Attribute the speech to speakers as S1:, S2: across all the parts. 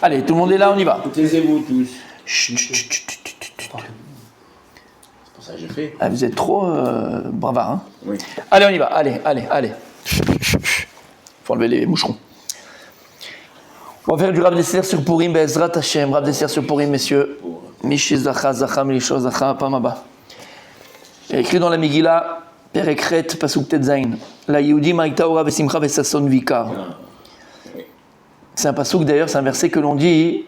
S1: Allez, tout le monde est là, on y va.
S2: Taisez-vous tous.
S1: Chut, chut, chut, chut, chut, chut.
S2: C'est pour ça que j'ai fait.
S1: Ah, vous êtes trop bravard, hein.
S2: Oui.
S1: Allez, on y va. Allez. Faut enlever les moucherons. On va faire du Rav Dessler sur Purim, Be'ezrat Hashem. Rav Dessler sur Purim, messieurs. Mishi Zacha, Zacha, Milisho, Zacha, Pamaba. Il y a écrit dans la Megillah, Perekret, Pasuk Tetzain. La Yehudi Ma'ita Ora Vesimcha Vesason Vikar. C'est un pasuk d'ailleurs, c'est un verset que l'on dit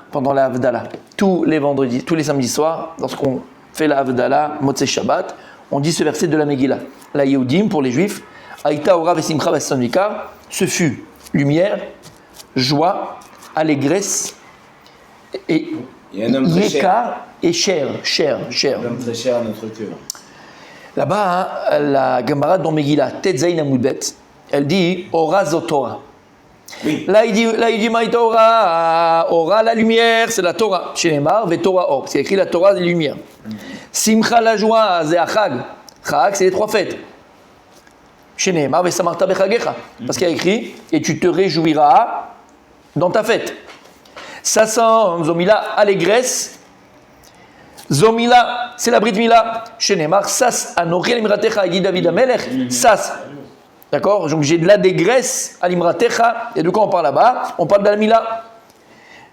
S1: pendant la Havdalah. Tous les vendredis, tous les samedis soirs, lorsqu'on fait la Havdalah, Motzei Shabbat, on dit ce verset de la Megillah. La Yehudim, pour les Juifs, Aïta Ora Vesimcha Vesason Vikar, ce fut lumière, joie, allégresse et yékar et cher.
S2: Un homme très cher à notre cœur.
S1: Là-bas, hein, la Gemara dans Megillah, Tetzain Amoudbet, elle dit Ora Zotora.
S2: Oui.
S1: Là, il dit Maïta Ora. Ora, la lumière, c'est la Torah. Chez les Mar, Ve Torah Or. Parce qu'il y a écrit la Torah, la lumière. Simcha, la joie, c'est Achag. Chag, c'est les 3 fêtes. Chez les Mar, Ve Samarta Bechagecha. Parce qu'il y a écrit et tu te réjouiras dans ta fête. Sassan, Zomila, allégresse. Zomila, c'est la Brit Mila. Chez les Mar, Sas, Anochel Miratecha, il dit David Amelech. Sas. D'accord? Donc j'ai de l'allégresse à l'imratecha. Et de quoi on parle là-bas? On parle de la Mila.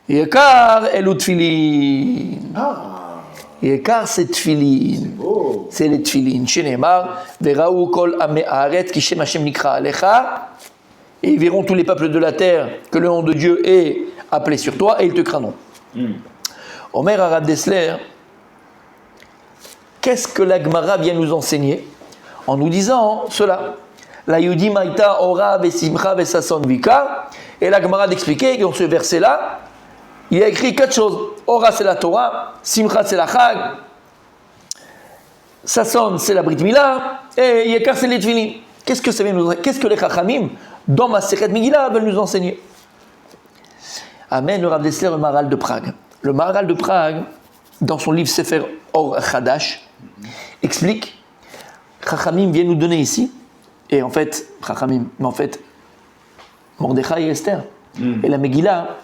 S1: Yekar elu tfilin. Yekar c'est tfilin. C'est les tfilin. Shenemar, veraou kol ame haaret ki shem Hashem nikra alecha. Et ils verront tous les peuples de la terre que le nom de Dieu est appelé sur toi et ils te craindront. Omer Rav Dessler, qu'est-ce que la Gemara vient nous enseigner en nous disant cela? La Yehudi Maïta Ora Vesimcha Vesason Vika. Et la Gemara d'expliquer que dans ce verset-là, il y a écrit 4 choses. Ora c'est la Torah, Simcha c'est la Chag, Sason c'est la Brit Mila, et Yekar c'est les Tfilin. Qu'est-ce que ça veut nous enseigner? Qu'est-ce que les Chachamim, dans Masechet Megillah, veulent nous enseigner? Amen, le Rav Dessler, le Maharal de Prague. Le Maharal de Prague, dans son livre Sefer Or Chadash, explique, Chachamim vient nous donner ici, et en fait, Chachamim, mais en fait, Mordechai et Esther, et la Megillah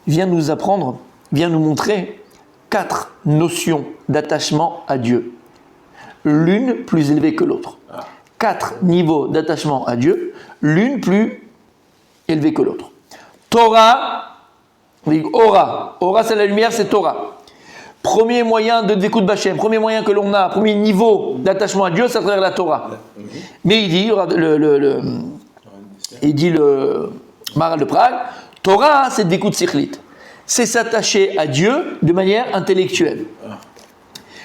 S1: vient nous apprendre, vient nous montrer 4 notions d'attachement à Dieu, l'une plus élevée que l'autre. 4 niveaux d'attachement à Dieu, l'une plus élevée que l'autre. Torah, on dit Ora, Ora c'est la lumière, c'est Torah. Premier moyen de Dvekut B'Hashem, premier moyen que l'on a, premier niveau d'attachement à Dieu, c'est à travers la Torah. Mais il dit le Maharal de Prague, Torah, c'est Dvekut Sichlit. C'est s'attacher à Dieu de manière intellectuelle.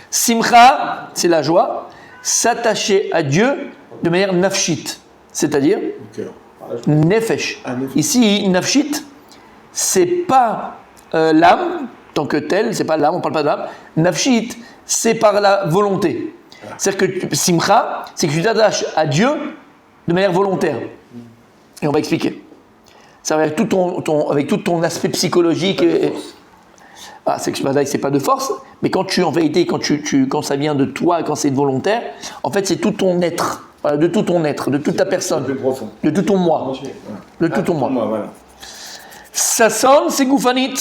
S1: Simcha, c'est la joie, s'attacher à Dieu de manière nafshit, c'est-à-dire nefesh. Ici, nafshit, c'est pas l'âme, tant que tel, c'est pas l'âme, on parle pas de l'âme. Nafshit, c'est par la volonté. C'est-à-dire que simcha, c'est que tu t'attaches à Dieu de manière volontaire. Et on va expliquer. Ça va avec tout ton aspect psychologique. C'est que là, c'est pas de force, mais quand tu, en vérité, quand ça vient de toi, quand c'est volontaire, en fait, c'est tout ton être. Voilà, de tout ton être, de toute ta personne. De tout ton moi. De tout ton moi.
S2: Voilà.
S1: Sasson, c'est Goufanit.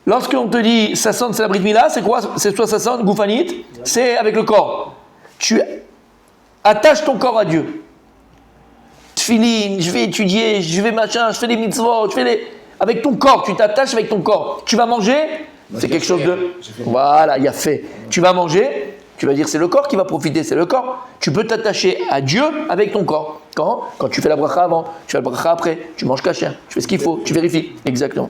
S1: Lorsqu'on te dit Sasson, c'est la Brit Mila, c'est quoi? C'est soit Sasson, Goufanit, c'est avec le corps. Tu attaches ton corps à Dieu. Tfilin, je vais étudier, je vais machin, je fais des mitzvot, avec ton corps, tu t'attaches avec ton corps. Tu vas manger, c'est quelque chose de... Voilà, il y a fait. Tu vas manger, tu vas dire c'est le corps qui va profiter, c'est le corps. Tu peux t'attacher à Dieu avec ton corps. Quand tu fais la bracha avant, tu fais la bracha après, tu manges kasher, tu fais ce qu'il faut, tu vérifies. Exactement.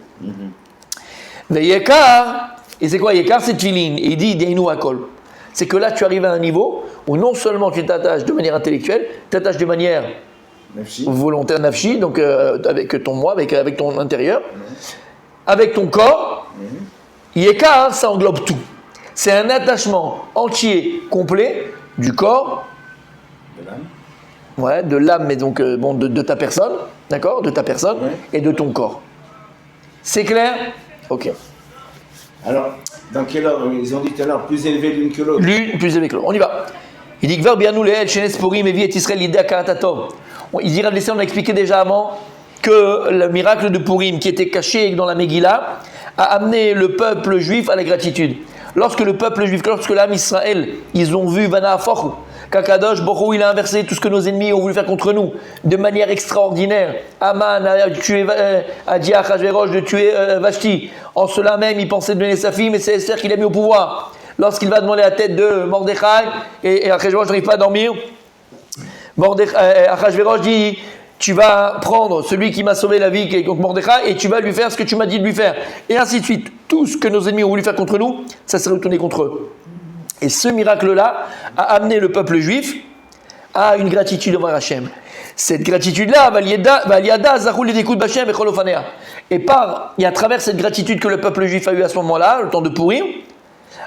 S1: Mais Yekar, et c'est quoi Yekar? C'est Tfilin. Et il dit Deinu Akol. C'est que là, tu arrives à un niveau où non seulement tu t'attaches de manière intellectuelle, tu t'attaches de manière volontaire, nafshi, donc avec ton moi, avec ton intérieur, avec ton corps. Yekar, ça englobe tout. C'est un attachement entier, complet, du corps,
S2: de l'âme.
S1: Ouais, de l'âme, mais donc de ta personne, d'accord, de ta personne et de ton corps. C'est clair? Ok.
S2: Alors, dans quelle ordre? Ils ont dit tout à l'heure plus élevé l'une que l'autre.
S1: L'une plus élevée que l'autre. On y va. Il dit Gvar bianou leel shenes porim evi et Israël l'idée à karatatov. Il dit Rav Dessler, on a expliqué déjà avant que le miracle de Purim qui était caché dans la Megillah a amené le peuple juif à la gratitude. Lorsque le peuple juif, lorsque l'âme Israël, ils ont vu Vana Afochu, qu'Akadosh Borou il a inversé tout ce que nos ennemis ont voulu faire contre nous de manière extraordinaire. Aman a dit à Achashverosh de tuer Vashti. En cela même, il pensait donner sa fille, mais c'est Esther qui l'a mis au pouvoir. Lorsqu'il va demander la tête de Mordechai, et Achashverosh n'arrive pas à dormir, Achashverosh dit: tu vas prendre celui qui m'a sauvé la vie, qui est contre Mordechai, et tu vas lui faire ce que tu m'as dit de lui faire. Et ainsi de suite. Tout ce que nos ennemis ont voulu faire contre nous, ça s'est retourné contre eux. Et ce miracle-là a amené le peuple juif à une gratitude envers Hachem. Cette gratitude-là, et à travers cette gratitude que le peuple juif a eue à ce moment-là, le temps de pourrir,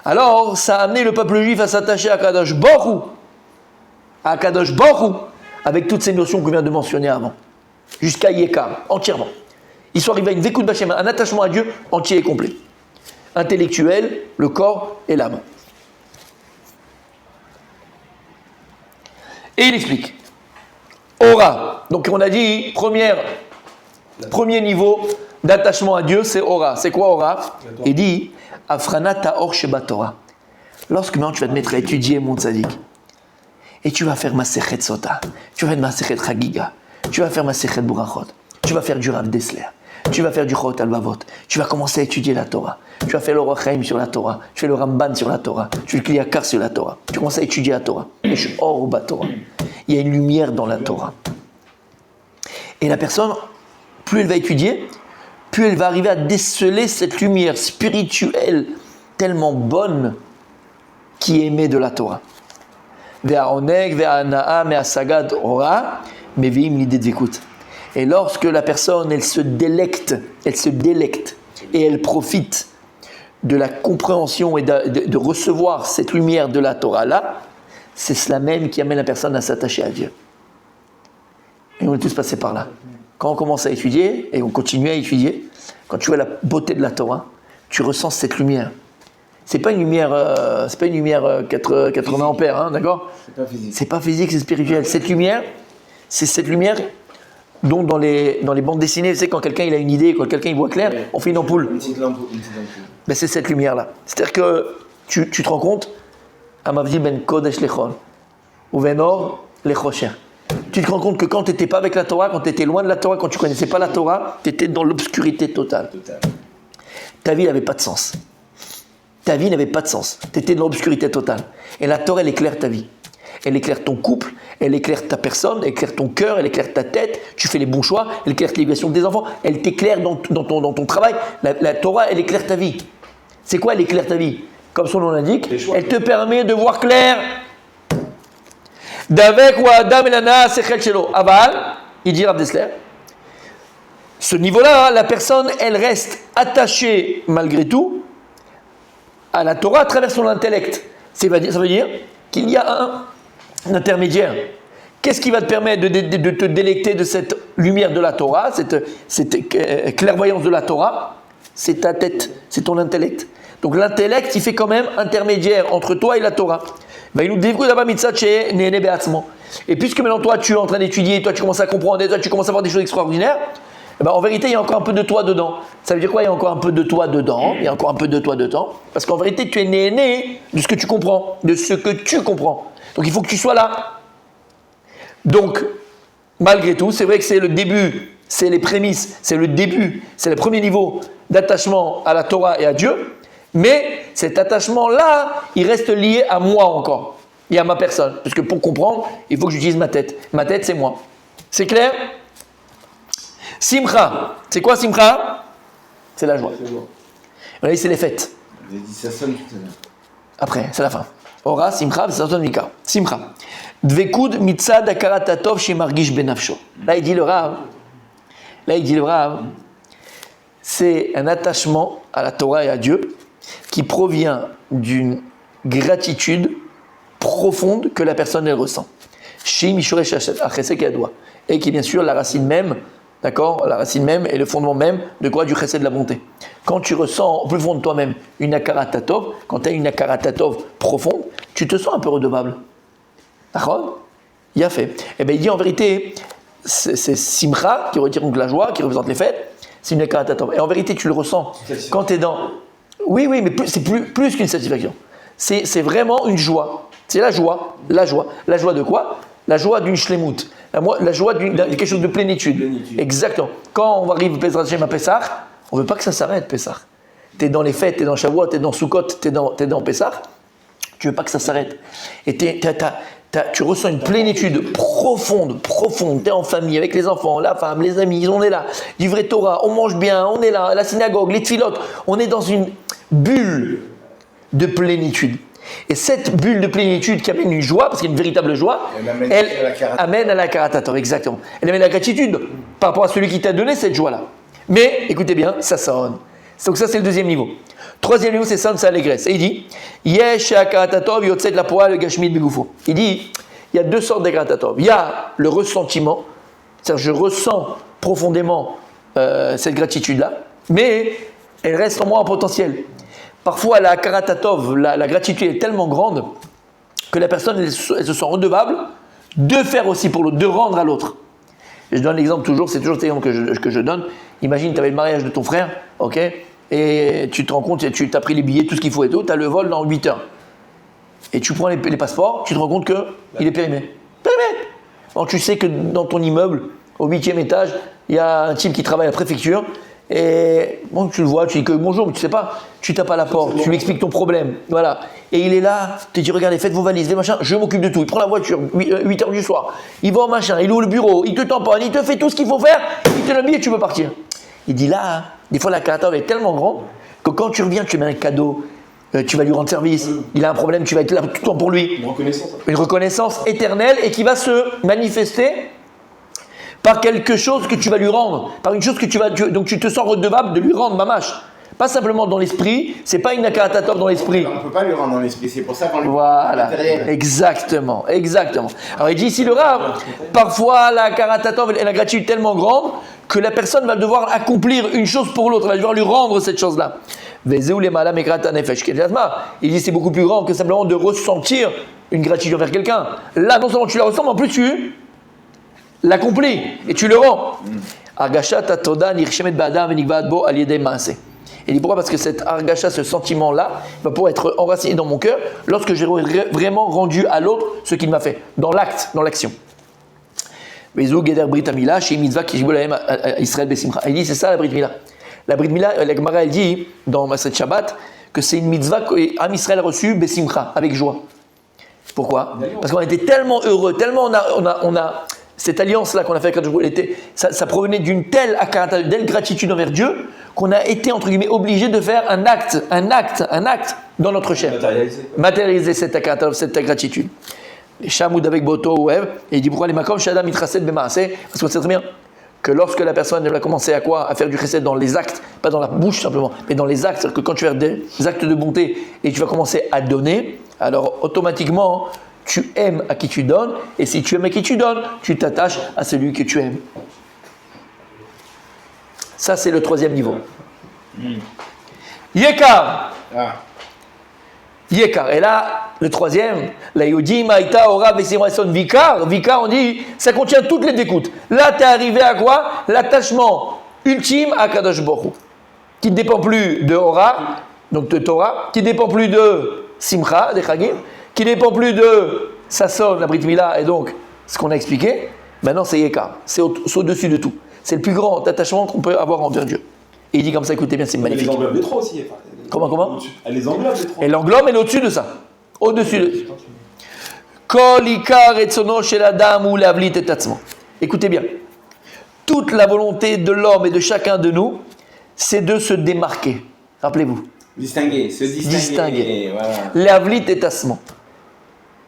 S1: alors ça a amené le peuple juif à s'attacher à Kadosh Borou, avec toutes ces notions qu'on vient de mentionner avant, jusqu'à Yekar, entièrement. Ils sont arrivés à une Vekout Bachem, un attachement à Dieu entier et complet. Intellectuel, le corps et l'âme. Et il explique. Aura. Donc on a dit, premier niveau d'attachement à Dieu, c'est Aura. C'est quoi Aura? Il dit, Afrana ta'or sheba Torah. Lorsque maintenant tu vas te mettre à étudier mon tzaddik, et tu vas faire Masechet Sota, tu vas faire Masechet Chagiga, tu vas faire Masechet Burachot, tu vas faire du Rav Dessler, tu vas faire du Chot Alvavot, tu vas commencer à étudier la Torah, tu vas faire le Rochaim sur la Torah, tu fais le Ramban sur la Torah, tu fais le Kliyakar sur la Torah, tu commences à étudier la Torah. Et je suis hors bas Torah. Il y a une lumière dans la Torah. Et la personne, plus elle va étudier, plus elle va arriver à déceler cette lumière spirituelle tellement bonne qui émet de la Torah. Et lorsque la personne, elle se délecte et elle profite de la compréhension et de recevoir cette lumière de la Torah-là, c'est cela même qui amène la personne à s'attacher à Dieu. Et on est tous passés par là. Quand on commence à étudier, et on continue à étudier, quand tu vois la beauté de la Torah, tu ressens cette lumière. C'est pas une lumière 80 ampères, hein, d'accord ? C'est pas physique, c'est spirituel. Cette lumière, c'est cette lumière dont dans les bandes dessinées, tu sais, quand quelqu'un il a une idée, quand quelqu'un il voit clair, on fait une ampoule.
S2: Une petite lampe.
S1: Ben, c'est cette lumière-là. C'est-à-dire que tu te rends compte, Amavdi ben Kodesh lechon, ou Venor lechosher. Tu te rends compte que quand tu n'étais pas avec la Torah, quand tu étais loin de la Torah, quand tu ne connaissais pas la Torah, tu étais dans l'obscurité totale. Ta vie n'avait pas de sens. Ta vie n'avait pas de sens. Tu étais dans l'obscurité totale. Et la Torah, elle éclaire ta vie. Elle éclaire ton couple, elle éclaire ta personne, elle éclaire ton cœur, elle éclaire ta tête, tu fais les bons choix, elle éclaire l'éducation des enfants, elle t'éclaire dans ton travail. La Torah, elle éclaire ta vie. C'est quoi, elle éclaire ta vie? Comme son nom l'indique, elle te permet de voir clair. D'avec ou Adam elana sechel shelo. Aval, il dit Rav Dessler, ce niveau-là, la personne, elle reste attachée malgré tout à la Torah à travers son intellect. Ça veut dire qu'il y a un intermédiaire. Qu'est-ce qui va te permettre de te délecter de cette lumière de la Torah, cette clairvoyance de la Torah? C'est ta tête, c'est ton intellect. Donc l'intellect, il fait quand même intermédiaire entre toi et la Torah. Et puisque maintenant toi tu es en train d'étudier, toi tu commences à comprendre, toi tu commences à voir des choses extraordinaires, en vérité il y a encore un peu de toi dedans. Ça veut dire quoi? Il y a encore un peu de toi dedans. Il y a encore un peu de toi dedans. Parce qu'en vérité tu es né de ce que tu comprends, de ce que tu comprends. Donc il faut que tu sois là. Donc malgré tout, c'est vrai que c'est le début, c'est les prémices, c'est le début, c'est le premier niveau d'attachement à la Torah et à Dieu. Mais cet attachement-là, il reste lié à moi encore, et à ma personne. Parce que pour comprendre, il faut que j'utilise ma tête. Ma tête, c'est moi. C'est clair? Simcha. C'est quoi Simcha? C'est la joie. On a dit c'est les fêtes.
S2: Vous avez dit ça sonne tout à l'heure.
S1: Après, c'est la fin. Ora, Simcha, ça sonne Mika. Simcha. Dvekud mitzad akaratatov chez Margish benafsho. Là, il dit le Rav. C'est un attachement à la Torah et à Dieu qui provient d'une gratitude profonde que la personne elle ressent. Et qui est bien sûr la racine même, d'accord, la racine même et le fondement même de quoi? Du chesed de la bonté. Quand tu ressens au plus fond de toi-même une akaratatov, quand tu as une akaratatov profonde, tu te sens un peu redevable. D'accord? Il a fait. Eh bien, il dit en vérité, c'est simcha, qui retire donc la joie, qui représente les fêtes. C'est une akarat hatov. Et en vérité, tu le ressens quand tu es dans. Oui, mais c'est plus qu'une satisfaction. C'est vraiment une joie. C'est la joie. La joie de quoi? La joie d'une shlemut. La joie de quelque chose de plénitude. Exactement. Quand on arrive à Pessah, on ne veut pas que ça s'arrête, Pessah. Tu es dans les fêtes, tu es dans Shavuot, tu es dans Sukkot, tu es dans Pessah. Tu ne veux pas que ça s'arrête. Et tu ressens une plénitude profonde. Tu es en famille avec les enfants, la femme, les amis, on est là. Du vrai Torah, on mange bien, on est là, à la synagogue, les tfilotes. On est dans une bulle de plénitude. Et cette bulle de plénitude qui amène une joie, parce qu'il y a une véritable joie, elle amène à la akarat hatov, exactement. Elle amène à la gratitude par rapport à celui qui t'a donné cette joie-là. Mais, écoutez bien, ça sonne. Donc ça, c'est le deuxième niveau. Troisième niveau, c'est ça, c'est l'allégresse. Et il dit, Yesh akarat hatov yotzet la poal gashmit begufo. Il dit, il y a deux sortes d'akarat hatov. Il y a le ressentiment, c'est-à-dire je ressens profondément cette gratitude-là, mais elle reste en moi en potentiel. Parfois, la akarat hatov, la gratitude est tellement grande que la personne elle se sent redevable de faire aussi pour l'autre, de rendre à l'autre. Je donne l'exemple toujours, c'est toujours cet exemple que je donne. Imagine, tu avais le mariage de ton frère, ok, et tu te rends compte, tu as pris les billets, tout ce qu'il faut et tout, tu as le vol dans 8 heures. Et tu prends les passeports, tu te rends compte qu'il est périmé. Périmé. Donc tu sais que dans ton immeuble, au 8e étage, il y a un type qui travaille à la préfecture, et bon, tu le vois, tu dis que bonjour, mais tu sais pas, tu tapes à la porte, tu lui expliques ton problème, voilà. Et il est là, tu te dis, regardez, faites vos valises, les machins, je m'occupe de tout. Il prend la voiture, 8 heures du soir, il va au machin, il ouvre le bureau, il te tamponne, il te fait tout ce qu'il faut faire, il te le billet et tu peux partir. Il dit là, des fois la akarat hatov est tellement grande que quand tu reviens, tu mets un cadeau, tu vas lui rendre service, il a un problème, tu vas être là tout le temps pour lui. Une reconnaissance éternelle et qui va se manifester par quelque chose que tu vas lui rendre, par une chose que donc tu te sens redevable de lui rendre mamash. Pas simplement dans l'esprit, c'est pas une akarat hatov dans l'esprit.
S2: On ne peut pas lui rendre dans l'esprit, c'est pour ça qu'on lui
S1: voilà, exactement. Alors il dit ici le Rav, parfois la akarat hatov et la gratitude est tellement grande que la personne va devoir accomplir une chose pour l'autre, elle va devoir lui rendre cette chose-là. Il dit c'est beaucoup plus grand que simplement de ressentir une gratitude envers quelqu'un. Là, non seulement tu la ressens, mais en plus tu l'accomplis et tu le rends. Il dit pourquoi? Parce que cet argasha, ce sentiment-là, va pouvoir être enraciné dans mon cœur lorsque j'ai vraiment rendu à l'autre ce qu'il m'a fait, dans l'acte, dans l'action. Il dit c'est ça la Brit Mila. La Brit Mila, la Gemara elle dit dans Maseret Shabbat que c'est une mitzvah qu'Am Israël a reçue besimcha, avec joie. Pourquoi? Parce qu'on était tellement heureux, tellement on a cette alliance-là qu'on a fait avec Dieu, ça provenait d'une telle gratitude envers Dieu qu'on a été, entre guillemets, obligé de faire un acte dans notre chair. Matérialiser cette gratitude. Les Shamoud avec Boto ou Ev, et il dit pourquoi les Makom Shadam Mitraset Bemaaseh? Parce qu'on sait très bien que lorsque la personne va commencer à faire du chesed dans les actes, pas dans la bouche simplement, mais dans les actes, c'est-à-dire que quand tu vas faire des actes de bonté et tu vas commencer à donner, alors automatiquement, tu aimes à qui tu donnes, et si tu aimes à qui tu donnes, tu t'attaches à celui que tu aimes. Ça, c'est le troisième niveau. Yekar. Yekar. Et là, le troisième, la Yodi, Maïta, Ora, Vesimrason, Vikar. Vikar, on dit, ça contient toutes les découtes. Là, tu es arrivé à quoi? L'attachement ultime à Kadosh Baruch Hu, qui ne dépend plus de Ora, donc de Torah, qui ne dépend plus de Simcha, des Chagim, qui ne dépend plus de Sasson, la Brit Mila, et donc ce qu'on a expliqué. Maintenant, c'est Yekar. C'est au-dessus de tout. C'est le plus grand attachement qu'on peut avoir envers Dieu. Et il dit comme ça, écoutez bien, c'est magnifique.
S3: Elle les englobe les trois aussi.
S1: Comment
S3: Elle les englobe les trois.
S1: Elle englobe, elle est au-dessus de ça. Au-dessus de Kol ikar etzono shel adam hu lehavlit et atzmo. Écoutez bien. Toute la volonté de l'homme et de chacun de nous, c'est de se démarquer. Rappelez-vous.
S2: Se distinguer. Voilà.
S1: Lehavlit et atzmo.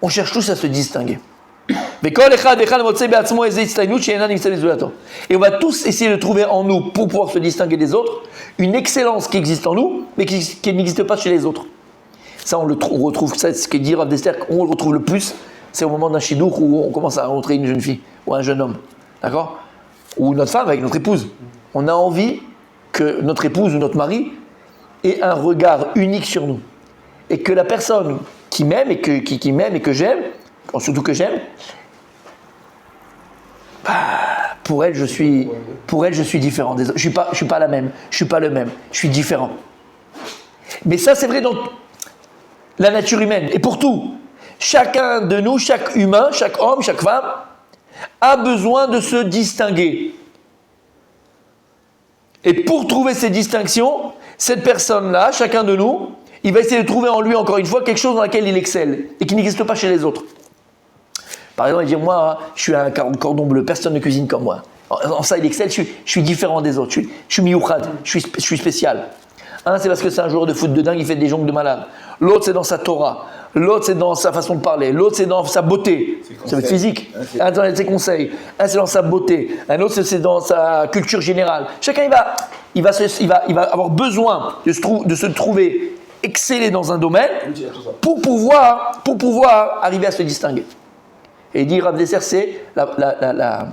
S1: On cherche tous à se distinguer. Et on va tous essayer de trouver en nous, pour pouvoir se distinguer des autres, une excellence qui existe en nous, mais qui n'existe pas chez les autres. Ça, on retrouve, ça, ce que dit Rav Dester, on le retrouve le plus, c'est au moment d'un shidduch où on commence à rencontrer une jeune fille ou un jeune homme, d'accord? Ou notre femme avec notre épouse. On a envie que notre épouse ou notre mari ait un regard unique sur nous. Et que la personne qui m'aime et que j'aime, surtout que j'aime, Pour elle, je suis différent des autres. Je suis pas la même. Je suis pas le même. Je suis différent. Mais ça, c'est vrai dans la nature humaine. Et pour tout. Chacun de nous, chaque humain, chaque homme, chaque femme, a besoin de se distinguer. Et pour trouver ces distinctions, cette personne-là, chacun de nous, il va essayer de trouver en lui, encore une fois, quelque chose dans lequel il excelle et qui n'existe pas chez les autres. Par exemple, il dit, moi, je suis un cordon bleu, personne ne cuisine comme moi. En ça, il excelle, je suis différent des autres, je suis miyouchad, je suis spécial. Un, c'est parce que c'est un joueur de foot de dingue, il fait des jongles de malade. L'autre, c'est dans sa Torah. L'autre, c'est dans sa façon de parler. L'autre, c'est dans sa beauté. Ça va être physique. Un, dans ses conseils. Un, c'est dans sa beauté. Un autre, c'est dans sa culture générale. Chacun, il va avoir besoin de se trouver exceller dans un domaine pour pouvoir arriver à se distinguer. Et il dit, Rav Dessler, c'est la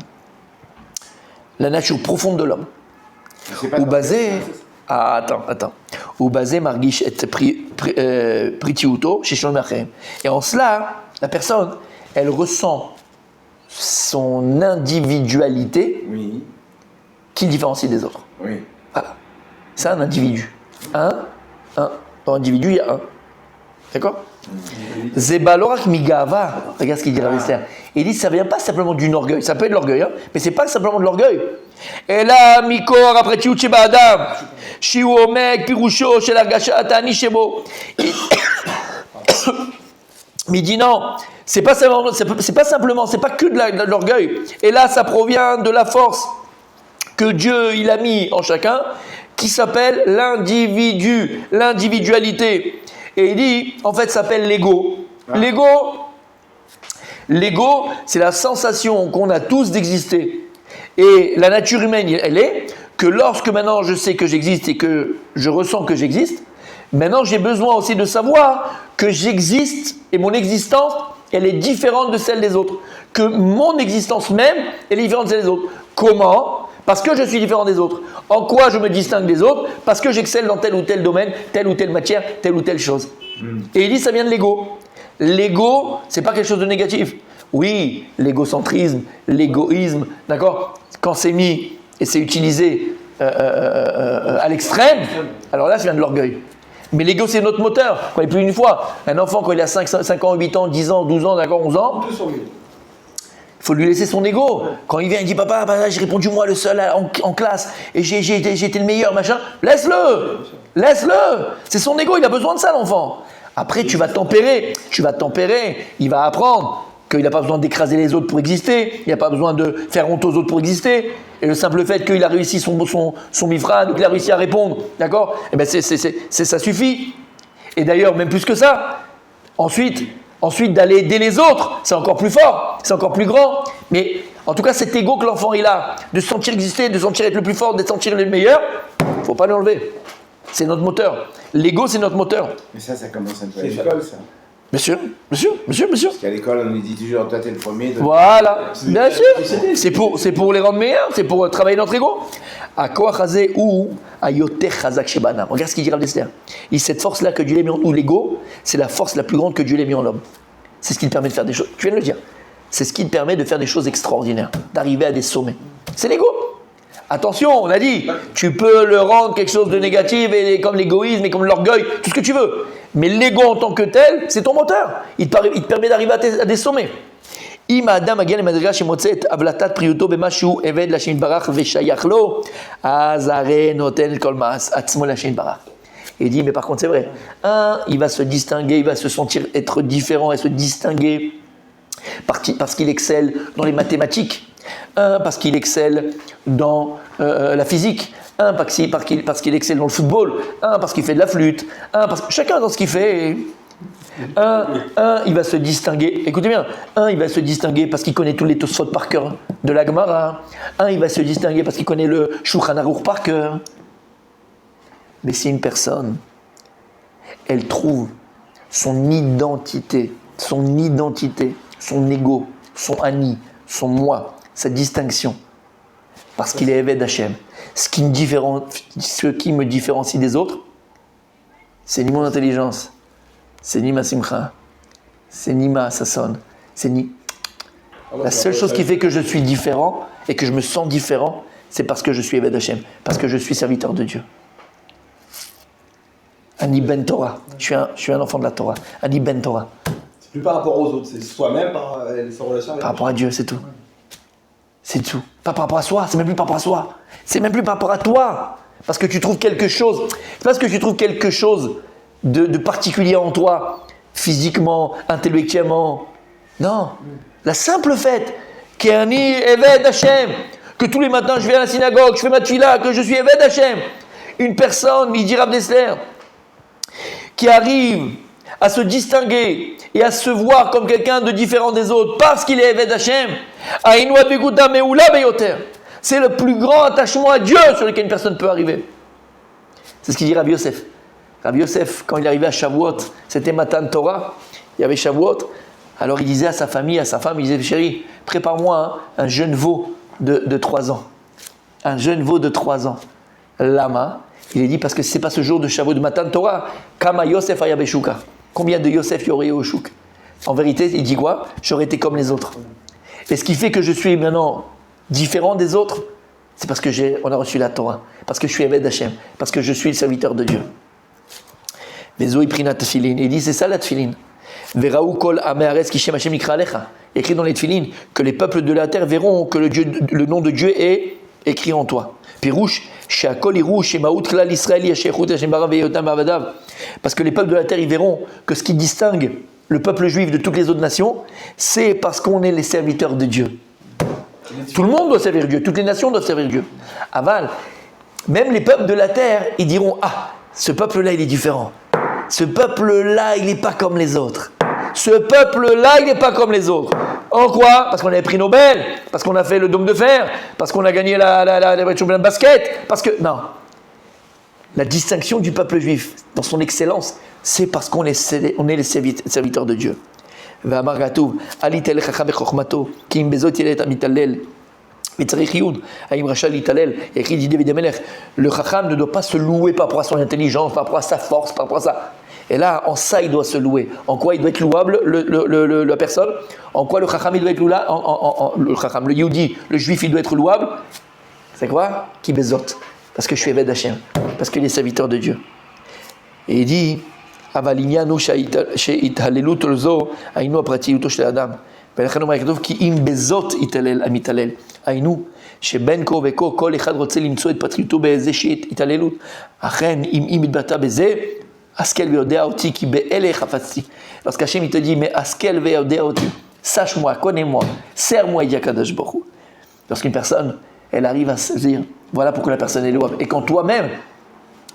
S1: nature profonde de l'homme. Ou basé... Ah, attends. Ou basé margish et pritiuto chez Shalom Achem. Et en cela, la personne, elle ressent son individualité qui le différencie des autres.
S2: Oui.
S1: Voilà. C'est un individu. Dans l'individu, il y a un. D'accord? Zebalorak migava. Regarde ce qu'il dit Rav Dessler. Il dit ça ne vient pas simplement d'un orgueil. Ça peut être de l'orgueil, hein, mais ce n'est pas simplement de l'orgueil. Et là, Mikor, après Tiouche Adam, Shiu Omek, Pirusho, Shelargasha, Atani Shebo. Mais il dit non, c'est pas simplement, c'est pas que de l'orgueil. Et là, ça provient de la force que Dieu il a mis en chacun, qui s'appelle l'individu, l'individualité. Et il dit, en fait, ça s'appelle l'ego. L'ego, c'est la sensation qu'on a tous d'exister. Et la nature humaine, elle est que lorsque maintenant je sais que j'existe et que je ressens que j'existe, maintenant j'ai besoin aussi de savoir que j'existe et mon existence, elle est différente de celle des autres. Que mon existence même, elle est différente de celle des autres. Comment ? Parce que je suis différent des autres. En quoi je me distingue des autres ? Parce que j'excelle dans tel ou tel domaine, telle ou telle matière, telle ou telle chose. Et il dit ça vient de l'ego. L'ego, c'est pas quelque chose de négatif. Oui, l'égocentrisme, l'égoïsme, d'accord ? Quand c'est mis et c'est utilisé à l'extrême, alors là, ça vient de l'orgueil. Mais l'ego, c'est notre moteur. Quand il plus une fois, un enfant, quand il a 5 ans, 8 ans, 10 ans, 12 ans, d'accord, 11 ans, il faut lui laisser son ego. Quand il vient, il dit papa, j'ai répondu moi le seul en classe et j'ai été le meilleur, machin. Laisse-le. C'est son ego, il a besoin de ça, l'enfant. Après, tu vas tempérer. Il va apprendre qu'il n'a pas besoin d'écraser les autres pour exister. Il n'a pas besoin de faire honte aux autres pour exister. Et le simple fait qu'il a réussi son mifrad, qu'il a réussi à répondre, d'accord ? Eh ben ça suffit. Et d'ailleurs, même plus que ça. Ensuite d'aller aider les autres, c'est encore plus fort, c'est encore plus grand. Mais en tout cas, cet ego que l'enfant il a, de se sentir exister, de se sentir être le plus fort, de se sentir le meilleur, il ne faut pas l'enlever. C'est notre moteur. L'ego, c'est notre moteur.
S2: Mais ça commence un peu à l'école, ça.
S1: Bien sûr.
S2: Parce qu'à l'école, on nous dit toujours, toi, t'es le premier.
S1: Voilà, bien sûr. C'est pour les rendre meilleurs, c'est pour travailler notre ego. À quoi chazé ou à yoter chazak shebana. Regarde ce qu'il dit Rav Dessler. Et cette force-là que Dieu l'a mis en nous, l'ego, c'est la force la plus grande que Dieu l'a mis en l'homme. C'est ce qui lui permet de faire des choses. Tu viens de le dire. C'est ce qui te permet de faire des choses extraordinaires, d'arriver à des sommets. C'est l'ego. Attention, on a dit, tu peux le rendre quelque chose de négatif, et comme l'égoïsme et comme l'orgueil, tout ce que tu veux. Mais l'ego en tant que tel, c'est ton moteur. Il te permet d'arriver à des sommets. Il dit, mais par contre, c'est vrai. Il va se distinguer, il va se sentir être différent et se distinguer parce qu'il excelle dans les mathématiques. Parce qu'il excelle dans la physique. Parce qu'il excelle dans le football. Parce qu'il fait de la flûte. Parce que chacun dans ce qu'il fait. Il va se distinguer. Écoutez bien. Il va se distinguer parce qu'il connaît tous les Tosfot par cœur de la Gemara. Il va se distinguer parce qu'il connaît le Shulchan Aruch par cœur. Mais si une personne, elle trouve son identité, son ego, son ani, son moi, sa distinction, parce qu'il est Eved Hashem. Ce qui me différencie des autres, c'est ni mon intelligence, c'est ni ma simcha, c'est ni ma sasson, c'est ni La seule chose qui fait que je suis différent et que je me sens différent, c'est parce que je suis Eved Hashem, parce que je suis serviteur de Dieu. Ani Ben Torah. Je suis un enfant de la Torah. Ani Ben Torah.
S3: C'est plus par rapport aux autres, c'est soi-même par sa relation avec
S1: Par rapport à Dieu, c'est tout. C'est tout. Pas par rapport à soi, c'est même plus par rapport à soi. C'est même plus par rapport à toi. Parce que tu trouves quelque chose. C'est parce que tu trouves quelque chose de particulier en toi, physiquement, intellectuellement. Non. La simple fait qu'Ani Eved Hashem, que tous les matins je vais à la synagogue, je fais ma tefila, que je suis Eved Hashem. Une personne, il dit Rav Dessler, qui arrive à se distinguer et à se voir comme quelqu'un de différent des autres parce qu'il est Eved Hashem, c'est le plus grand attachement à Dieu sur lequel une personne peut arriver. C'est ce qu'il dit Rabbi Yosef. Rabbi Yosef, quand il arrivait à Shavuot, c'était Matan Torah, il y avait Shavuot, alors il disait à sa famille, à sa femme, il disait, chérie, prépare-moi un jeune veau de 3 ans. Un jeune veau de 3 ans. Lama, il est dit parce que c'est pas ce jour de Shavuot de Matan Torah, Kama Yosef Ayabeshuka. Combien de Yosef y aurait eu au Chouk? En vérité, il dit quoi? J'aurais été comme les autres. Et ce qui fait que je suis maintenant différent des autres, c'est parce que on a reçu la Torah, parce que je suis Eved Hashem, parce que je suis le serviteur de Dieu. Vezo iprina tefilin. Il dit c'est ça la tefilin. Veraou kol ameares kishem Hashem ikra alecha. Écrit dans les tefilin que les peuples de la terre verront que le nom de Dieu est écrit en toi. Pirouche, sheakol iru shemaout klal Israël yashechut Hashem bara veyotam avadav. Parce que les peuples de la terre ils verront que ce qui distingue le peuple juif de toutes les autres nations, c'est parce qu'on est les serviteurs de Dieu. Tout le monde doit servir Dieu, toutes les nations doivent servir Dieu. Aval, même les peuples de la terre, ils diront ah, ce peuple-là il est différent. Ce peuple-là, il n'est pas comme les autres. Ce peuple-là, il n'est pas comme les autres. En quoi? Parce qu'on avait pris Nobel, parce qu'on a fait le dôme de fer, parce qu'on a gagné la championnat de basket, parce que... Non. La distinction du peuple juif, dans son excellence, c'est parce qu'on est les serviteurs de Dieu. Le Chacham ne doit pas se louer par rapport à son intelligence, par rapport à sa force, par rapport à ça. Et là, en ça, il doit se louer. En quoi il doit être louable, la personne? En quoi le Chacham, il doit être louable? Le Chacham, le Yehudi, le Juif, il doit être louable. C'est quoi? Ki bezot. Parce que je suis Eved Hashem. Parce qu'il est serviteur de Dieu. Et il dit, Avalinyanu she'italelut zo, ainu apratiyuto shel adam. ולכן אומר הכתוב כי אם בזאת יתהלל המתהלל, היינו שבין כה וכה כל אחד רוצה למצוא את פטריותו באיזושהי התעללות. אכן אם מתבטא בזה, השכל ויודע אותי כי באלה חפצתי. Lorsqu'Hachem il te dit mais השכל ויודע אותי, sache-moi, connais-moi, serre-moi, il dit Akadosh Baruch Hu. Lorsqu'une personne elle arrive à se dire voilà pourquoi la personne est louable, et quand toi-même,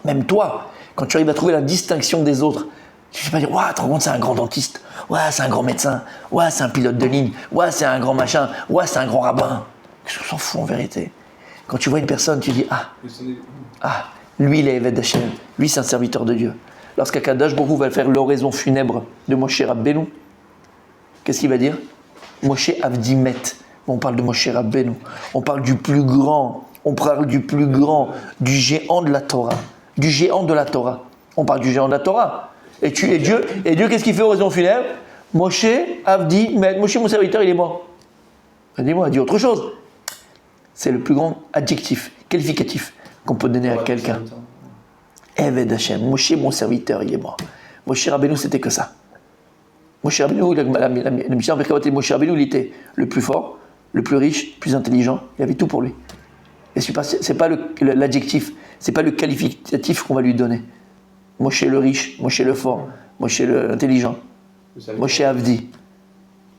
S1: même toi, quand tu arrives à trouver la distinction des autres, tu ne vas pas dire, ouais, tu te rends compte, c'est un grand dentiste, ouais, c'est un grand médecin, ouais, c'est un pilote de ligne, ouais, c'est un grand machin, ouais, c'est un grand rabbin. Qu'est-ce qu'on s'en fout en vérité? Quand tu vois une personne, tu dis, lui, il est Eved Hashem, lui, c'est un serviteur de Dieu. Lorsqu'Akadosh Baruch Hu va faire l'oraison funèbre de Moshe Rabbeinu, qu'est-ce qu'il va dire? Moshe Avdimet. On parle de Moshe Rabbeinu, on parle du plus grand, du géant de la Torah, du géant de la Torah. On parle du géant de la Torah. Et Dieu, qu'est-ce qu'il fait aux raisons funèbres? Moshe Avdi, mais Moshe, mon serviteur, il est mort. Dis-moi, dis autre chose. C'est le plus grand adjectif, qualificatif qu'on peut donner à quelqu'un. Eved Hashem, Moshe, mon serviteur, il est mort. Moshe Rabbeinu, c'était que ça. Moshe Rabbeinu, le Mishnah en Birkat, Moshe Rabbeinu, il était le plus fort, le plus riche, le plus intelligent. Il avait tout pour lui. Et c'est pas l'adjectif, c'est pas le qualificatif qu'on va lui donner. Moshe le riche, Moshe le fort, Moshe l'intelligent, Moshe Avdi.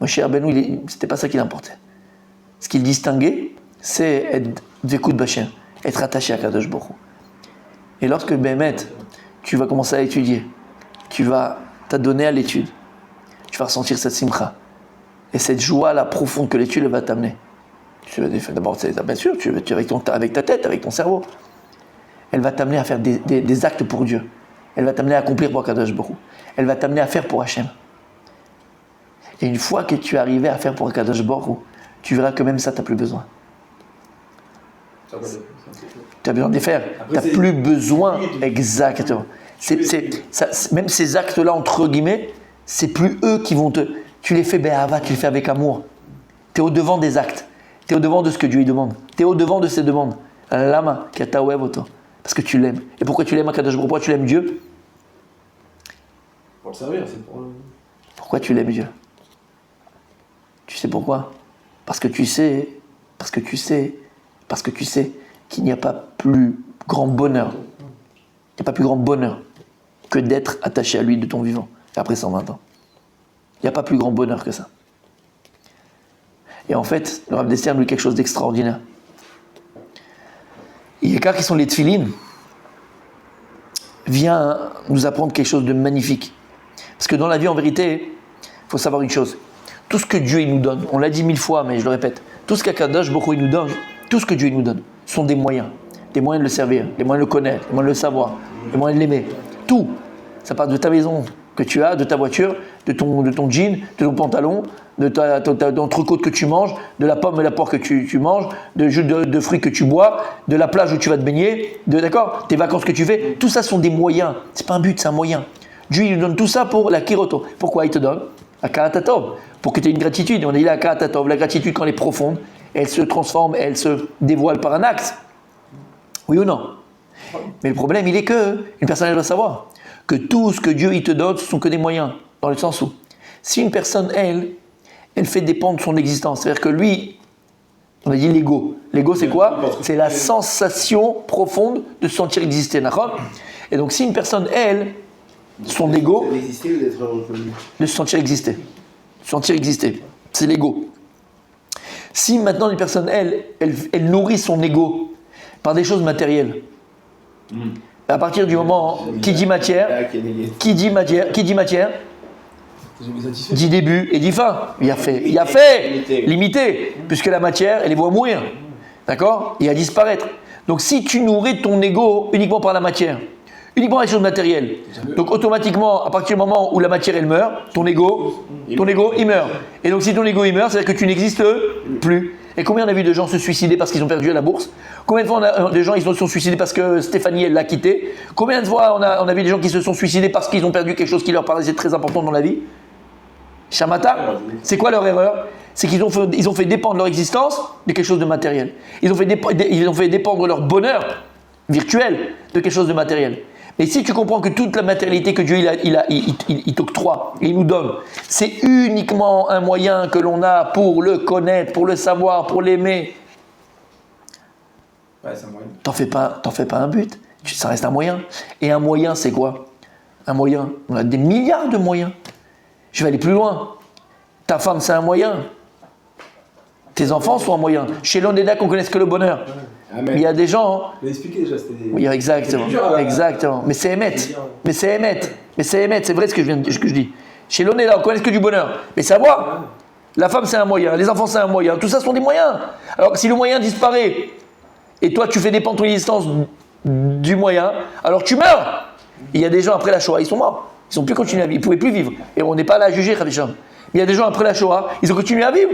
S1: Moshe Rabbeinu, c'était pas ça qui l'importait. Ce qu'il distinguait, c'est être Vekud Bachem, être attaché à Kadosh Baruch Hu. Et lorsque Bémet, tu vas commencer à étudier, tu vas t'adonner à l'étude, tu vas ressentir cette simcha et cette joie là profonde que l'étude va t'amener. D'abord, bien sûr, tu avec ta tête, avec ton cerveau. Elle va t'amener à faire des actes pour Dieu. Elle va t'amener à accomplir pour Kadosh Baruch Hu. Elle va t'amener à faire pour Hachem. Et une fois que tu es arrivé à faire pour Kadosh Baruch Hu, tu verras que même ça, tu n'as plus besoin. Tu as besoin de les faire. Tu n'as plus besoin. Exactement. Même ces actes-là, entre guillemets, c'est plus eux qui vont te... Tu les fais béhava, tu les fais avec amour. Tu es au-devant des actes. Tu es au-devant de ce que Dieu lui demande. Tu es au-devant de ses demandes. Lama, parce que tu l'aimes. Et pourquoi tu l'aimes, Akadosh Baruch Hu? Pourquoi tu l'aimes Dieu?
S3: Pour le servir, c'est pour le...
S1: Pourquoi tu l'aimes Dieu? Tu sais pourquoi? Parce que tu sais qu'il n'y a pas plus grand bonheur. Il n'y a pas plus grand bonheur que d'être attaché à lui de ton vivant, après 120 ans. Il n'y a pas plus grand bonheur que ça. Et en fait, le Rav Dessler nous dit quelque chose d'extraordinaire. Yekar, qui sont les tfilines, vient nous apprendre quelque chose de magnifique. Parce que dans la vie, en vérité, il faut savoir une chose. Tout ce que Dieu il nous donne, on l'a dit 1000 fois, mais je le répète, tout ce qu'Akadosh Baruch Hu il nous donne, tout ce que Dieu il nous donne, sont des moyens de le servir, des moyens de le connaître, des moyens de le savoir, des moyens de l'aimer. Tout, ça part de ta maison que tu as, de ta voiture, de ton jean, de ton pantalon, de l'entrecôte que tu manges, de la pomme et la poire que tu manges, de jus de fruits que tu bois, de la plage où tu vas te baigner, tes vacances que tu fais, tout ça sont des moyens. C'est pas un but, c'est un moyen. Dieu il nous donne tout ça pour la kiroto. Pourquoi il te donne? La karatatov, pour que tu aies une gratitude. On a dit la karatatov, la gratitude quand elle est profonde, elle se transforme, elle se dévoile par un axe. Oui ou non? Mais le problème, il est que, une personne elle doit savoir que tout ce que Dieu il te donne, ce sont que des moyens. Dans le sens où, si une personne, elle fait dépendre son existence, c'est-à-dire que lui, on a dit l'ego. L'ego, c'est quoi? C'est la sensation profonde de se sentir exister. D'accord? Et donc, si une personne, son ego, de se sentir exister. Se sentir exister. C'est l'ego. Si maintenant une personne, elle nourrit son ego par des choses matérielles, à partir du moment qui dit matière, dit début et dit fin. Il y a fait, limité, puisque la matière, elle les voit mourir. D'accord? Et à disparaître. Donc si tu nourris ton ego uniquement par la matière, uniquement les choses matérielles. Donc automatiquement, à partir du moment où la matière elle meurt, ton ego il meurt. Et donc si ton ego il meurt, c'est-à-dire que tu n'existes plus. Et combien on a vu de gens se suicider parce qu'ils ont perdu à la bourse? Combien de fois on a des gens ils se sont suicidés parce que Stéphanie elle l'a quitté? Combien de fois on a vu des gens qui se sont suicidés parce qu'ils ont perdu quelque chose qui leur paraissait très important dans la vie? Shamata, c'est quoi leur erreur? C'est qu'ils ont fait dépendre leur existence de quelque chose de matériel. Ils ont fait dépendre leur bonheur virtuel de quelque chose de matériel. Mais si tu comprends que toute la matérialité que Dieu il t'octroie et il nous donne, c'est uniquement un moyen que l'on a pour le connaître, pour le savoir, pour l'aimer.
S3: Ouais, c'est un moyen.
S1: T'en fais pas un but. Ça reste un moyen. Et un moyen, c'est quoi? Un moyen. On a des milliards de moyens. Je vais aller plus loin. Ta femme, c'est un moyen. Tes enfants sont un moyen. Chez l'Ondeda, qu'on connaisse que le bonheur.
S2: Amen.
S1: Il y a des gens.
S3: Je l'ai expliqué déjà, c'était.
S1: Oui, exactement. Exactement. Mais c'est émettre. C'est vrai ce que je dis. Chez l'Ondeda, on connaisse que du bonheur. Mais savoir, la femme, c'est un moyen. Les enfants, c'est un moyen. Tout ça sont des moyens. Alors que si le moyen disparaît, et toi, tu fais dépendre ton existence du moyen, alors tu meurs. Il y a des gens après la Shoah, ils sont morts. Ils n'ont plus continué à vivre. Ils ne pouvaient plus vivre. Et on n'est pas là à juger, Khadisham. Il y a des gens après la Shoah, ils ont continué à vivre.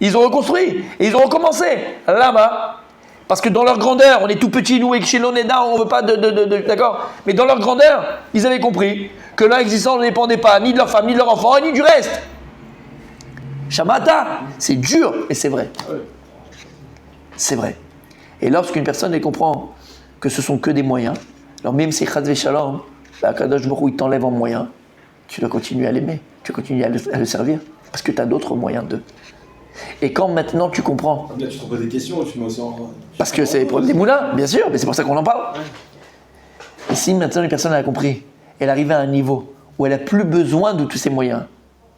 S1: Ils ont reconstruit. Et ils ont recommencé. Là-bas. Parce que dans leur grandeur, on est tout petit, nous, et chez l'Oneda, on ne veut pas d'accord? Mais dans leur grandeur, ils avaient compris que leur existence ne dépendait pas ni de leur femme, ni de leur enfant, ni du reste. Shamata, c'est dur, mais c'est vrai. C'est vrai. Et lorsqu'une personne elle comprend que ce sont que des moyens, alors même si Chad Veshalom, Kadosh Baruch Hu, il t'enlève en moyens, tu dois continuer à l'aimer, tu dois continuer à le servir, parce que tu as d'autres moyens d'eux. Et quand maintenant tu comprends.
S3: Là, tu te poses des questions, tu mets aussi en.
S1: Parce que c'est pour des moulins, bien sûr, mais c'est pour ça qu'on en parle. Et si maintenant une personne a compris, elle arrive à un niveau où elle n'a plus besoin de tous ces moyens,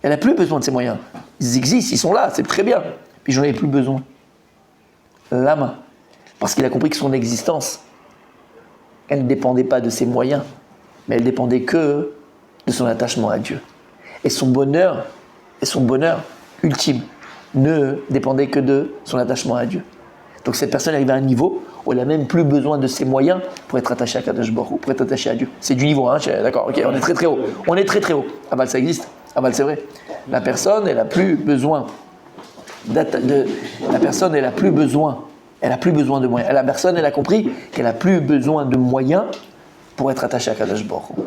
S1: elle n'a plus besoin de ces moyens. Ils existent, ils sont là, c'est très bien. Puis j'en ai plus besoin. L'âme, parce qu'il a compris que son existence, elle ne dépendait pas de ses moyens, mais elle dépendait que de son attachement à Dieu. Et son bonheur ultime, ne dépendait que de son attachement à Dieu. Donc cette personne arrive à un niveau où elle n'a même plus besoin de ses moyens pour être attachée à Kadosh Baruch Hu, pour être attachée à Dieu. C'est du niveau, hein, d'accord, ok, on est très très haut. On est très très haut. Ah bah ça existe, ah bah c'est vrai. La personne, elle n'a plus besoin de moyens. La personne, elle a compris qu'elle n'a plus besoin de moyens pour être attachée à Kadosh Baruch Hu.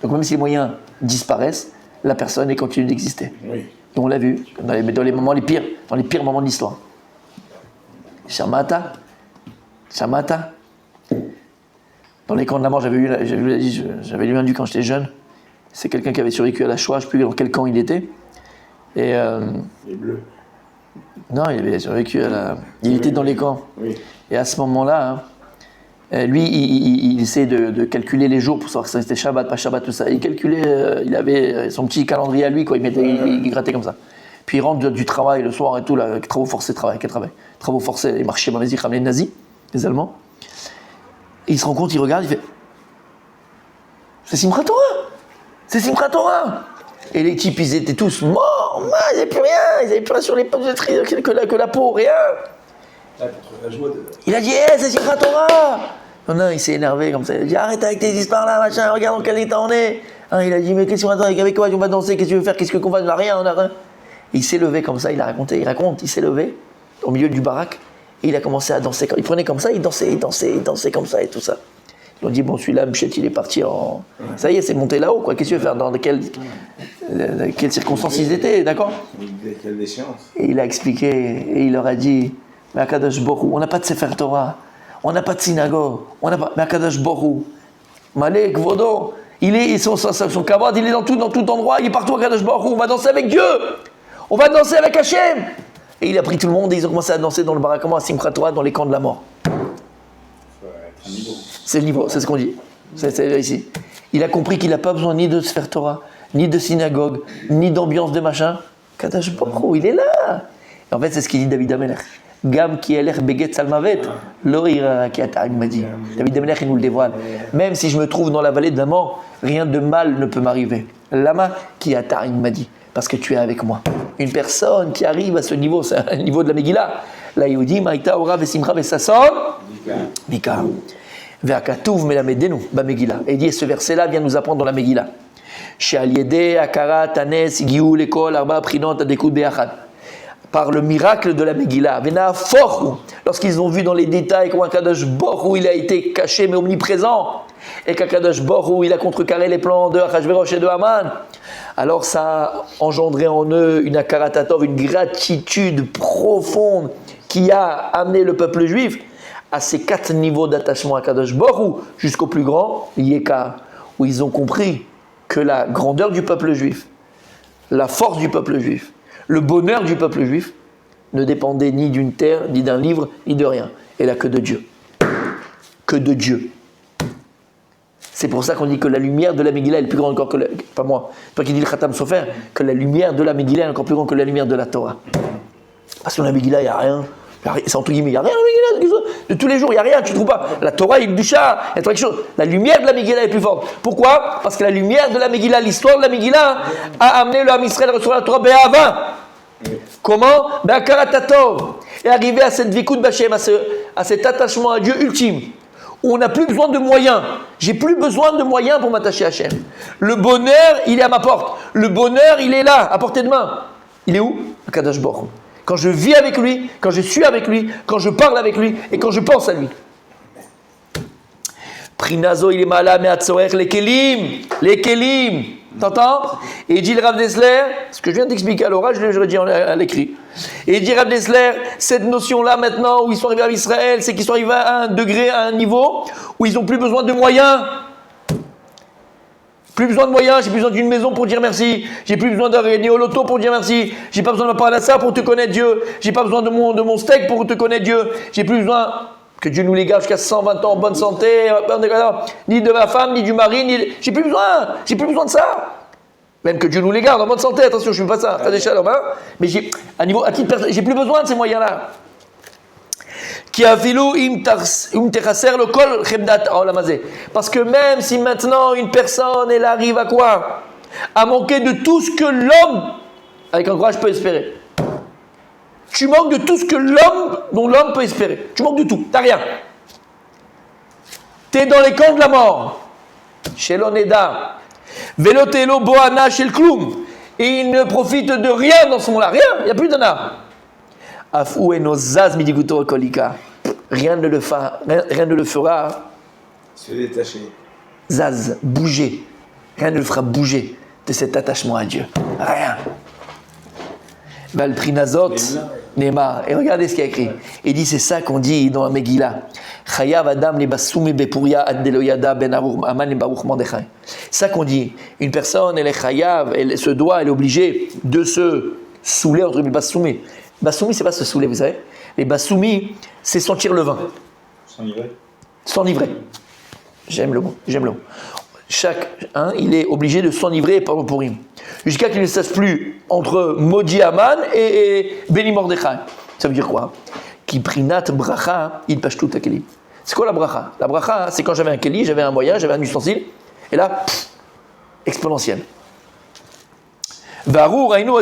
S1: Donc même si les moyens disparaissent, la personne, elle continue d'exister.
S2: Oui.
S1: Et on l'a vu dans les moments les pires moments de l'histoire. Shamata. Dans les camps de la mort, j'avais lu un du quand j'étais jeune. C'est quelqu'un qui avait survécu à la Shoah, je ne sais plus dans quel camp il était. Et
S2: Les bleus.
S1: non, il avait survécu il était dans les camps.
S2: Oui.
S1: Et à ce moment-là, lui, il essayait de calculer les jours pour savoir si c'était Shabbat, pas Shabbat, tout ça. Il calculait, il avait son petit calendrier à lui, quoi. Il grattait comme ça. Puis il rentre du travail le soir et tout, là, travaux forcés, travaux forcés, il marchait, il ramenait les nazis, les Allemands. Et il se rend compte, il regarde, il fait c'est Simchat Torah. Et les types, ils étaient tous morts, ils n'avaient plus rien sur les pages que la peau, rien. Il a dit c'est Simchat Torah. Non, il s'est énervé comme ça. Il a dit arrête avec tes histoires là, machin, regarde dans quel état on est. Il a dit mais qu'est-ce qu'on attend, avec quoi on va danser, qu'est-ce que tu veux faire, qu'est-ce qu'on va, on n'a rien. Et il s'est levé comme ça, il raconte, il s'est levé au milieu du baraque et il a commencé à danser. Il prenait comme ça, il dansait comme ça et tout ça. Ils ont dit bon celui-là, Mchette, il est parti en. Ça y est, c'est monté là-haut quoi. Qu'est-ce que tu veux faire, dans quelles circonstances ils étaient, d'accord?
S2: Quelle déchéance.
S1: Et il a expliqué et il leur a dit mais Akadosh Baruch Hu, on n'a pas de Sefer Torah, on n'a pas de synagogue, on n'a pas. Mais Akadosh Baruch Hu, Malek Vodo, son kavod, il est dans tout endroit, il est partout Akadosh Baruch Hu, on va danser avec Dieu. On va danser avec Hachem. Et il a pris tout le monde et ils ont commencé à danser dans le barakamon à Simchat Torah, dans les camps de la mort. C'est le niveau, c'est ce qu'on dit. C'est ici. Il a compris qu'il n'a pas besoin ni de Sefer Torah, ni de synagogue, ni d'ambiance de machin. Kadosh Baruch Hu, il est là. Et en fait, c'est ce qu'il dit David Amelech. Gam ki elech beget salmavet, lo ira ki ata, il m'a dit. David Amelech, il nous le dévoile. Même si je me trouve dans la vallée de la mort, rien de mal ne peut m'arriver. Lama ki ata, il m'a dit. Parce que tu es avec moi. Une personne qui arrive à ce niveau, c'est un niveau de la Megillah. La Yehudi, Maïta, Ora, Vesimcha, Vesasson, Bika. Ve'akatuv melamedenu, ba Megillah. Et il dit, ce verset-là vient nous apprendre dans la Megillah. She'al yedei, akara, tanes, igiu, lekol, arba, prinot, adekut, be'achad. Par le miracle de la Megillah. Vena forhu. Lorsqu'ils ont vu dans les détails comment Kadosh Baruch Hu, il a été caché mais omniprésent. Et qu'Akadosh Baruch Hu, il a contrecarré les plans de Achashverosh et de Haman. Alors ça a engendré en eux une akaratatov, une gratitude profonde qui a amené le peuple juif à ces 4 niveaux d'attachement à Kadosh Baruch Hu, jusqu'au plus grand, Yeka, où ils ont compris que la grandeur du peuple juif, la force du peuple juif, le bonheur du peuple juif ne dépendait ni d'une terre, ni d'un livre, ni de rien. Et là, que de Dieu. Que de Dieu. C'est pour ça qu'on dit que la lumière de la Megillah est plus grande encore que pas moi, toi qui dis le Khatam Sofer, que la lumière de la Megillah est encore plus grande que la lumière de la Torah. Parce que dans la Megillah, il n'y a rien. C'est entre guillemets, il n'y a rien dans la Megillah. De tous les jours, il n'y a rien, tu ne trouves pas. La Torah, il y a du chat, il y a quelque chose. La lumière de la Megillah est plus forte. Pourquoi? Parce que la lumière de la Megillah, l'histoire de la Megillah, a amené le Ham Israël à recevoir la Torah Be'ava. Comment? Be'akaratatov. Et arriver à cette Vikut B'Hashem, à cet attachement à Dieu ultime. Où on n'a plus besoin de moyens. J'ai plus besoin de moyens pour m'attacher à Hachem. Le bonheur, il est à ma porte. Le bonheur, il est là, à portée de main. Il est où? À Kadosh Baruch Hu. Quand je vis avec lui, quand je suis avec lui, quand je parle avec lui et quand je pense à lui. Prinazo, il est malade, mais Atzoech, les kelim. T'entends? Et il dit le Rav Dessler, ce que je viens d'expliquer à l'oral, je l'ai dit à l'écrit. Et il dit Rav Dessler, cette notion-là maintenant où ils sont arrivés à Israël, c'est qu'ils sont arrivés à un degré, à un niveau où ils n'ont plus besoin de moyens. Plus besoin de moyens, j'ai plus besoin d'une maison pour dire merci. J'ai plus besoin d'un gagner au loto pour dire merci. J'ai pas besoin de ma parnassa pour te connaître Dieu. J'ai pas besoin de mon steak pour te connaître Dieu. J'ai plus besoin, que Dieu nous les garde jusqu'à 120 ans en bonne santé, ni de ma femme, ni du mari, j'ai plus besoin de ça. Même que Dieu nous les garde en bonne santé, attention, je ne fais pas ça, pas des chaleurs, hein. Mais à titre personnel, j'ai plus besoin de ces moyens-là. Parce que même si maintenant une personne, elle arrive à quoi? À manquer de tout ce que l'homme, avec un courage, peut espérer. Tu manques de tout ce que dont l'homme peut espérer. Tu manques de tout, t'as rien. T'es dans les camps de la mort. Chez l'Oneda. Velotelo Boana chez le Kloum. Et il ne profite de rien dans ce monde-là. Rien, il n'y a plus d'ana. Afou et nos zaz midiguto kolika. Rien ne le fera.
S2: Se détacher.
S1: Zaz, bouger. Rien ne le fera bouger de cet attachement à Dieu. Rien. Valprinazot, Nema. Et regardez ce qu'il y a écrit. Il dit, c'est ça qu'on dit dans la Megillah. Chayav Adam le basumi bepuria ad deloyada ben aman le baruch Mordechai. C'est ça qu'on dit. Une personne, elle est chayav, elle est obligée de se saouler entre les basumi. Basumi, c'est pas se saouler, vous savez. Les basumi, c'est sentir le vin. S'enivrer. J'aime le mot. Il est obligé de s'enivrer par le Purim. Jusqu'à qu'il ne sache plus entre Modi Aman et Beni Mordechai. Ça veut dire quoi? Qui prinat bracha, il pashtout akeli. C'est quoi la bracha? La bracha, c'est quand j'avais un keli, j'avais un moyen, j'avais un ustensile, et là, exponentiel. Varur, ainu,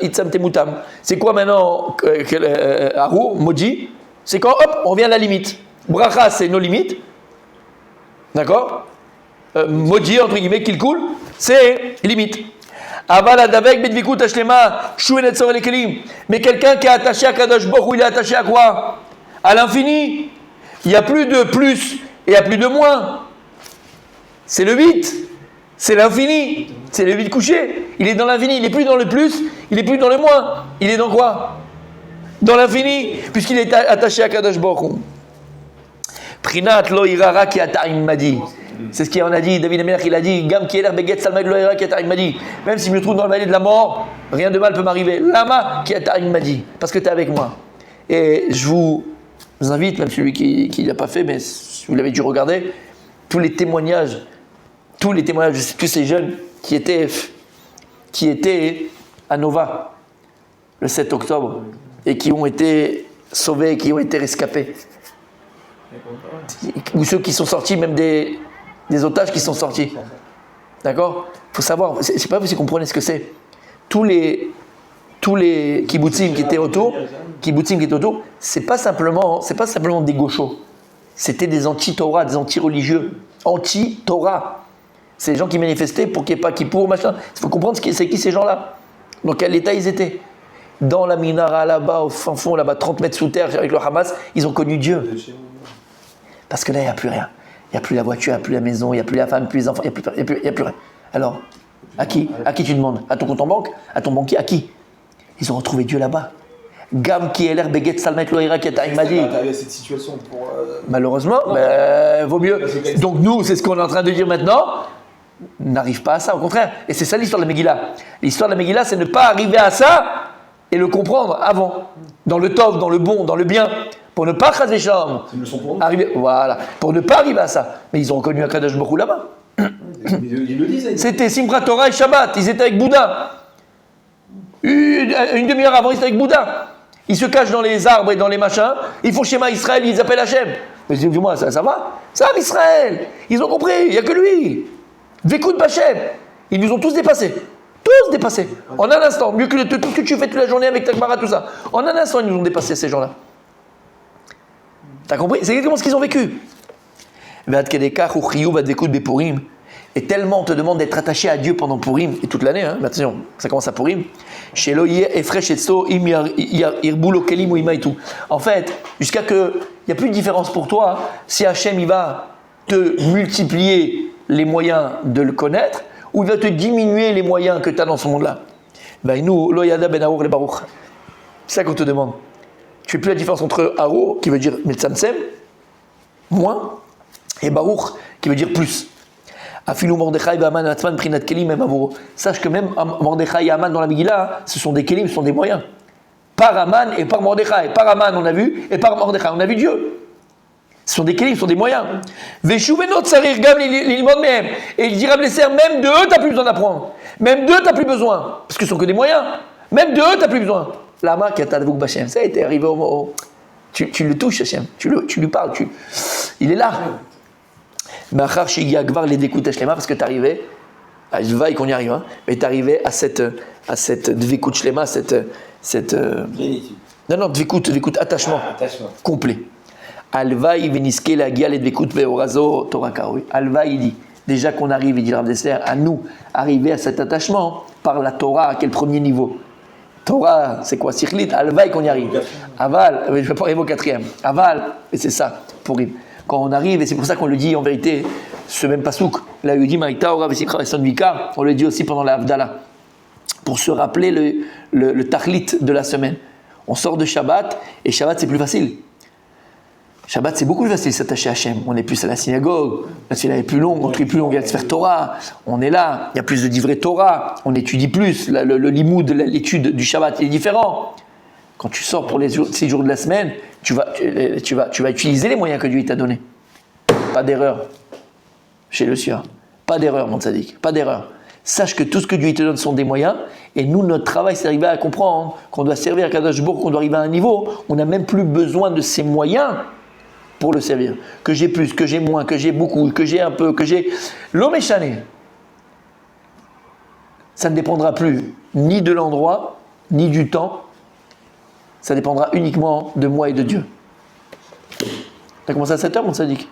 S1: itzamtemutam. C'est quoi maintenant, Arur, Modi? C'est quand, hop, on vient à la limite. Bracha, c'est nos limites. D'accord? Modi, entre guillemets, qu'il coule, c'est limite. Mais quelqu'un qui est attaché à Kadosh Baruch Hu, il est attaché à quoi? À l'infini. Il n'y a plus de plus et il n'y a plus de moins. C'est le 8. C'est l'infini. C'est le 8 couché. Il est dans l'infini. Il n'est plus dans le plus, il n'est plus dans le moins. Il est dans quoi? Dans l'infini, puisqu'il est attaché à Kadosh Baruch Hu. Prinat lo irara ki ata'im madi. C'est ce qu'on a dit, David Amelach, il a dit, Gam ki eler beget salmad lo irara ki ata'im madi. Même si je me trouve dans le vallée de la mort, rien de mal peut m'arriver. Lama ki ata'im madi. Parce que tu es avec moi. Et je vous invite, même celui qui ne l'a pas fait, mais si vous l'avez dû regarder, tous les témoignages de tous ces jeunes qui étaient à Nova le 7 octobre et qui ont été sauvés, qui ont été rescapés. Ou ceux qui sont sortis, même des otages qui sont sortis. D'accord? Il faut savoir, je ne sais pas si vous comprenez ce que c'est. Tous les kibbutzim qui étaient autour, c'est pas simplement des gauchos. C'était des anti-Torah, des anti-religieux. Anti-Torah. C'est les gens qui manifestaient pour qu'il n'y ait pas Kippour, machin. Il faut comprendre c'est qui ces gens-là. Dans quel état ils étaient. Dans la Minara, là-bas, au fin fond, là-bas, 30 mètres sous terre, avec le Hamas, ils ont connu Dieu. Parce que là, il n'y a plus rien. Il n'y a plus la voiture, il n'y a plus la maison, il n'y a plus la femme, plus les enfants, il n'y a plus rien. Alors, à qui tu demandes? À ton compte en banque? À ton banquier? À qui? Ils ont retrouvé Dieu là-bas. Gam qui est l'air beget salmet loira qui est m'a dit.
S3: Cette situation pour.
S1: Malheureusement, vaut mieux. Donc nous, c'est ce qu'on est en train de dire maintenant. N'arrive pas à ça, au contraire. Et c'est ça l'histoire de la Megillah. L'histoire de la Megillah, c'est ne pas arriver à ça et le comprendre avant. Dans le tov, dans le bon, dans le bien. Pour ne pas craser Sham.
S3: C'est une leçon pour nous.
S1: Voilà. Pour ne pas arriver à ça. Mais ils ont reconnu Akadosh Baruch Hu là-bas.
S3: Ils le disent.
S1: C'était Simchat Torah et Shabbat. Ils étaient avec Bouddha. Une demi-heure avant, ils étaient avec Bouddha. Ils se cachent dans les arbres et dans les machins. Ils font schéma Israël, ils appellent Hachem. Mais dis-moi, ça va? Ça va, Israël. Ils ont compris, il n'y a que lui. Vécoute Bachem. Ils nous ont tous dépassés. Tous dépassés. En un instant. Mieux que tout ce que tu fais toute la journée avec ta Gemara, tout ça. En un instant, ils nous ont dépassés, ces gens-là. T'as compris? C'est exactement ce qu'ils ont vécu. Et tellement on te demande d'être attaché à Dieu pendant Purim, et toute l'année, hein, attention, ça commence à Purim. En fait, jusqu'à que il n'y a plus de différence pour toi, si Hachem il va te multiplier les moyens de le connaître, ou il va te diminuer les moyens que tu as dans ce monde-là. Nous, loyada ben Arour le Baruch. C'est ça qu'on te demande. Tu fais plus la différence entre Arour, qui veut dire Metzamsem, moins, et Baruch, qui veut dire plus. Afilou Mordechai et Aman Atzman Prinat Kelim même Avoro. Sache que même Mordechai et Aman dans la Megillah, ce sont des Kelim, ce sont des moyens. Par Aman et par Mordechai. Par Aman on a vu, et par Mordechai on a vu Dieu. Ce sont des Kelim, ce sont des moyens. Veshuvenot Sarir Gam l'ilmod mehem. Et il dira blesser, même de eux t'as plus besoin d'apprendre. Même d'eux t'as plus besoin. Parce que ce sont que des moyens. Même de eux t'as plus besoin. Lama Katadvouk Bachem. Ça a été arrivé au. Tu le touches, Hachem. Tu lui parles. Il est là. Parce que tu arrivais, je veille qu'on y arrive, hein, mais tu arrivais à cette dvikut shlema, cette dvikut attachement complet. Alvaï veniske la gial et dvikut beorazo torakaoui. Alvaï dit déjà qu'on arrive, il dit le Rav Dessler, à nous arriver à cet attachement par la Torah, qui est le premier niveau. Torah, c'est quoi? Sikhlit, alvaï qu'on y arrive. Aval, je ne vais pas arriver au quatrième. Aval, et c'est ça, pour Rib. Quand on arrive, et c'est pour ça qu'on le dit en vérité, ce même pasouk, là il dit Maïta, Ora, Vesikra, et Son Vikar, on le dit aussi pendant la Havdalah. pour se rappeler le tahlit de la semaine. On sort de Shabbat, et Shabbat c'est plus facile. Shabbat c'est beaucoup plus facile de s'attacher à Hachem. On est plus à la synagogue, la synagogue est plus longue, on prie plus long, il y a le Sefer Torah, on est là, il y a plus de divrei Torah, on étudie plus, le limoud, l'étude du Shabbat il est différent. Quand tu sors pour les 6 jours de la semaine, tu vas utiliser les moyens que Dieu t'a donnés. Pas d'erreur chez le Sieur. Pas d'erreur, mon tzaddik, pas d'erreur. Sache que tout ce que Dieu te donne sont des moyens, et nous, notre travail, c'est d'arriver à comprendre qu'on doit servir à Kadosh Baruch Hu, qu'on doit arriver à un niveau, on n'a même plus besoin de ces moyens pour le servir. Que j'ai plus, que j'ai moins, que j'ai beaucoup, que j'ai un peu, que j'ai... L'homme est chané. Ça ne dépendra plus ni de l'endroit, ni du temps. Ça dépendra uniquement de moi et de Dieu. Tu as commencé à 7h, mon tzaddik?